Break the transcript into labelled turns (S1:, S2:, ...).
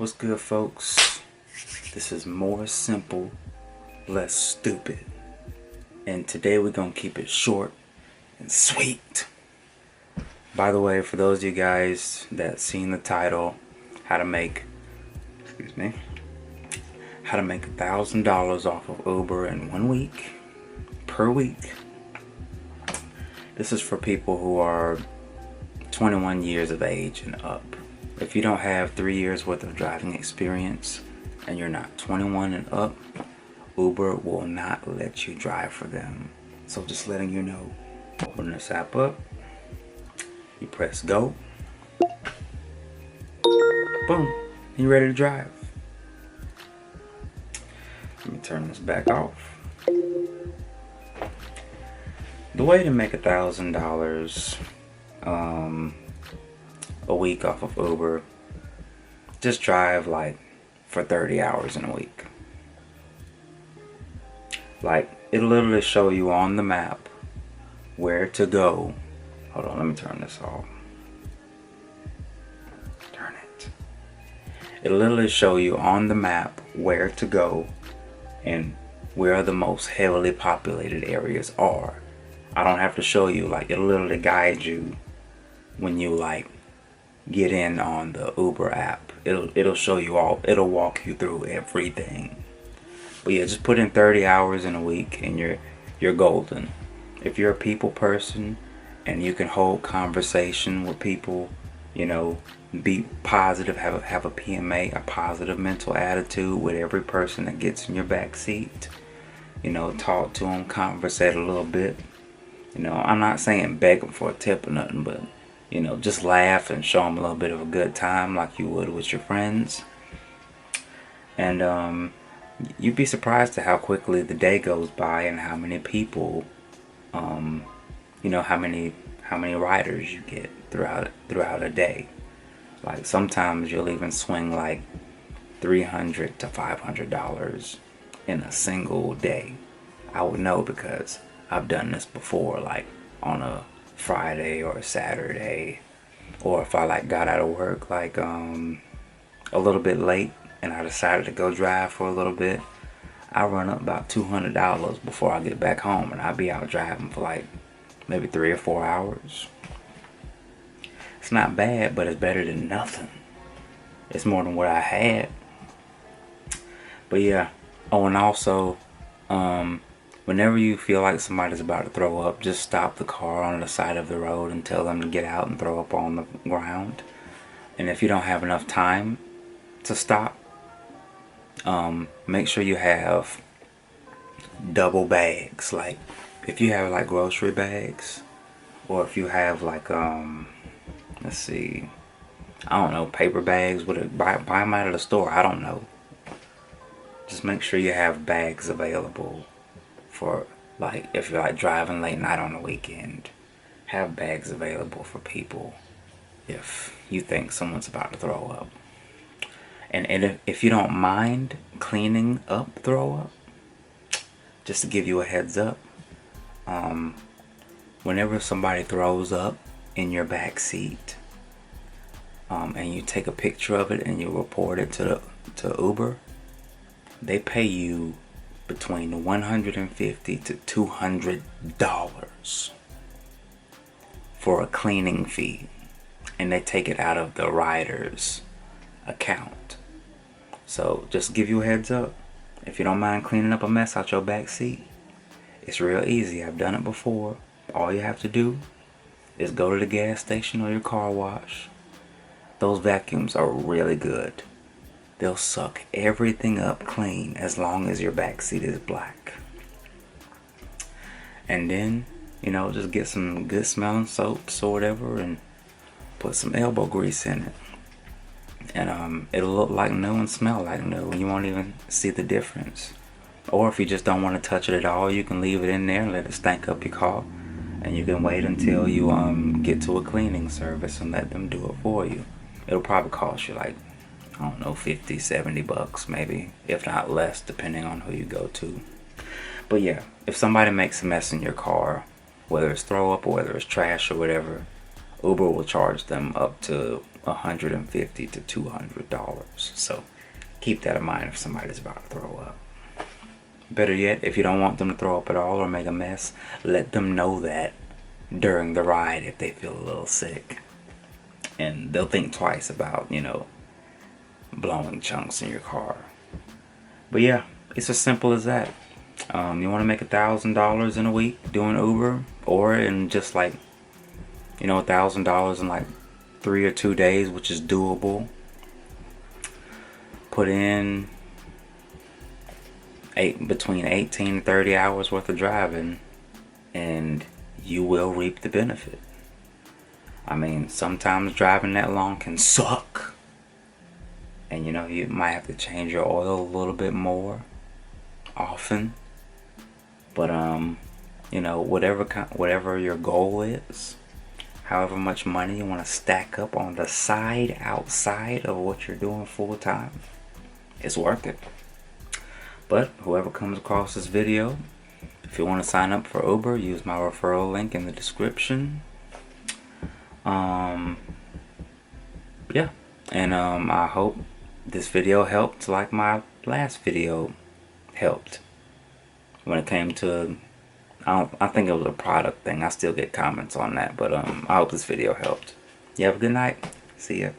S1: What's good, folks? This is more simple, less stupid. And today we're gonna keep it short and sweet. By the way, for those of you guys that seen the title, how to make $1,000 off of Uber in 1 week, per week. This is for people who are 21 years of age and up. If you don't have 3 years worth of driving experience and you're not 21 and up, Uber will not let you drive for them. So just letting you know. Open this app up. You press go. Boom. You're ready to drive. Let me turn this back off. The way to make $1,000 a week off of Uber, just drive like for 30 hours in a week. Like, it'll literally show you on the map where to go. Hold on, let me turn this off. Turn it. It'll literally show you on the map where to go and where the most heavily populated areas are. I don't have to show you, like, it'll literally guide you when you like get in on the Uber app. It'll show you all, it'll walk you through everything. But yeah, just put in 30 hours in a week and you're golden. If you're a people person and you can hold conversation with people, you know, be positive, have a PMA, a positive mental attitude with every person that gets in your back seat. You know, talk to them, conversate a little bit. You know, I'm not saying beg them for a tip or nothing, but you know, just laugh and show them a little bit of a good time like you would with your friends. And you'd be surprised at how quickly the day goes by and how many people, you know, how many riders you get throughout a day. Like, sometimes you'll even swing like $300 to $500 in a single day. I would know because I've done this before, like on a Friday or a Saturday, or if I like got out of work like a little bit late and I decided to go drive for a little bit, I run up about $200 before I get back home, and I'll be out driving for like maybe 3 or 4 hours. It's not bad, but it's better than nothing. It's more than what I had. But yeah. Oh, and also whenever you feel like somebody's about to throw up, just stop the car on the side of the road and tell them to get out and throw up on the ground. And if you don't have enough time to stop, make sure you have double bags. Like, if you have like grocery bags, or if you have like let's see, I don't know, paper bags, buy them out of the store, I don't know. Just make sure you have bags available for, like, if you're like driving late night on the weekend. Have bags available for people if you think someone's about to throw up. And if you don't mind cleaning up throw up, just to give you a heads up, whenever somebody throws up in your back seat, and you take a picture of it and you report it to Uber, they pay you between $150 to $200 for a cleaning fee, and they take it out of the rider's account. So just give you a heads up, if you don't mind cleaning up a mess out your back seat, it's real easy. I've done it before. All you have to do is go to the gas station or your car wash. Those vacuums are really good. They'll suck everything up clean as long as your back seat is black. And then, you know, just get some good smelling soaps or whatever and put some elbow grease in it. And it'll look like new and smell like new. You won't even see the difference. Or if you just don't want to touch it at all, you can leave it in there and let it stank up your car. And you can wait until you get to a cleaning service and let them do it for you. It'll probably cost you like, I don't know, $50, $70 maybe, if not less, depending on who you go to. But yeah, if somebody makes a mess in your car, whether it's throw up or whether it's trash or whatever, Uber will charge them up to $150 to $200. So keep that in mind if somebody's about to throw up. Better yet, if you don't want them to throw up at all or make a mess, let them know that during the ride if they feel a little sick. And they'll think twice about, blowing chunks in your car. But yeah, it's as simple as that. You want to make $1,000 in a week doing Uber, or in just like, $1,000 in like 3 or 2 days, which is doable. Put in between 18 and 30 hours worth of driving, and you will reap the benefit. I mean, sometimes driving that long can suck. And you might have to change your oil a little bit more often. But whatever your goal is, however much money you want to stack up on the side outside of what you're doing full time, it's worth it. But whoever comes across this video, if you want to sign up for Uber, use my referral link in the description. Yeah, and I hope this video helped like my last video helped. When it came to, I think it was a product thing. I still get comments on that, but I hope this video helped. You have a good night. See ya.